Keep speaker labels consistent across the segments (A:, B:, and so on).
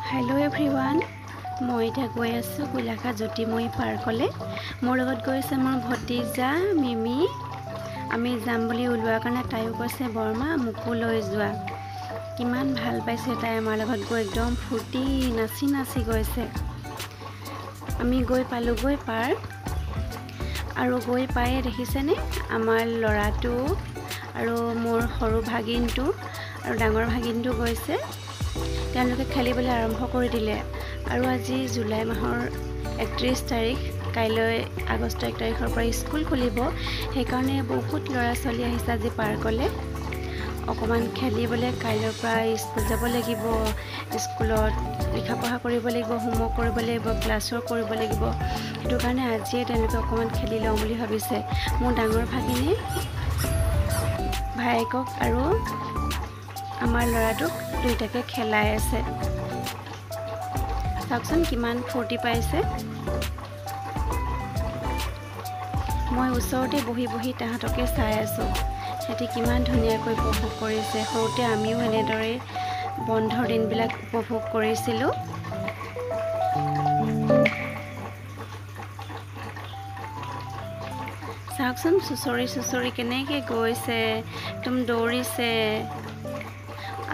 A: hello everyone मैं इतना गई आसो गोलाघाट ज्योतिमयी पार्कले मोर लगत गई आछे मोर भतीजा मिमी आमी जाम बुली उलोৱাৰ কাৰণে ताइও কৈছে बर्मा मोको লৈ যোৱা किमान ভাল পাইছে তাই আমাৰ লগত গৈ একদম ফুটি নাচি নাচি গৈছে আমি গৈ পালোগৈ পাৰ্ক আৰু গৈ পায়ে দেখিছেনে আমাৰ লৰাটো আৰু মোৰ সৰু ভাগিনটো আৰু ডাঙৰ ভাগিনটো গৈছে তেওঁলোকে খেলিবলৈ আৰম্ভ কৰি দিলে আৰু আজি জুলাই মাহৰ 31 তাৰিখ কাইলৈ আগষ্ট 1 তাৰিখৰ পৰা স্কুল খুলিব সেই কাৰণে বহুত লৰা চলি আহিছে আজি পাৰ্কলে অকমান খেলিবলৈ কাইলৈৰ পৰা স্কুল যাব লাগিব স্কুলত লিখা পঢ়া কৰিব লাগিব হোমৱৰ্ক কৰিব লাগিব ক্লাছৰ কৰিব লাগিব সেইটো কাৰণে আজি তেওঁলোকে অকমান খেলি লওঁ বুলি ভাবিছে মোৰ ডাঙৰ ভাগিনে ভাইকক আৰু আমাৰ লৰাটোক দুইটাকে খেলাই আছে চাওকচোন কিমান ফূৰ্তি পাইছে মই ওচৰতে বহি বহি তাহাঁতকে চাই আছো হেতি কিমান ধুনীয়াকৈ উপভোগ কৰিছে সৰুতে আমিও এনেদৰে বন্ধৰ দিনবিলাক উপভোগ কৰিছিলো চাওকচোন সুচৰি কেনেকৈ গৈছে একদম দৌৰিছে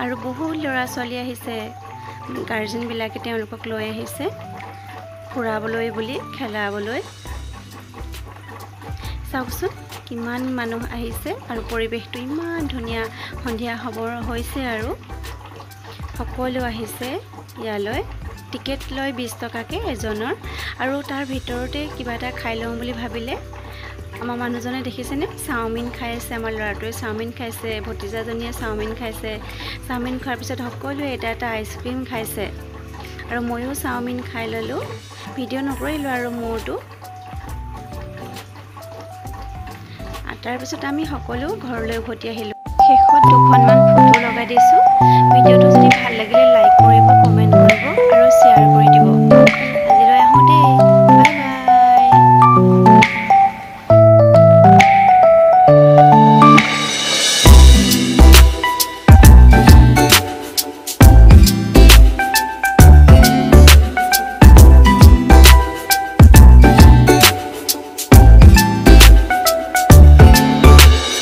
A: আৰু বহুত লৰা ছোৱালী আহিছে গাৰ্জেন বিলাকে তেওঁলোকক লৈ আহিছে ফুৰাবলৈ বুলি খেলাবলৈ চাওকচোন কিমান মানুহ আহিছে আৰু পৰিবেশটো ইমান ধুনীয়া সন্ধিয়া খবৰ হৈছে আৰু সকলো আহিছে ইয়ালৈ টিকেট লৈ 20 টকাকে এজনৰ আৰু তাৰ ভিতৰতে কিবা এটা খাই লওঁ বুলি ভাবিলে আমাৰ মানুহজনে দেখিছেনে চাওমিন খাইছে আমাৰ লৰাটোৱে চাওমিন খাইছে ভতিজাজনীয়ে চাওমিন খাইছে চাওমিন খোৱাৰ পিছত সকলোৱে এটা এটা আইচক্ৰীম খাইছে আৰু ময়ো চাওমিন খাই ললো ভিডিঅ' নকৰিলো আৰু মোৰটো তাৰ পিছত আমি সকলো ঘৰলৈ উভতি আহিলো শেষত দুখনমান ফটো লগাই দিছো ভিডিঅ'টো যদি ভাল লাগিলে লাইক কৰিব কমেন্ট কৰিব আৰু শ্বেয়াৰ কৰিব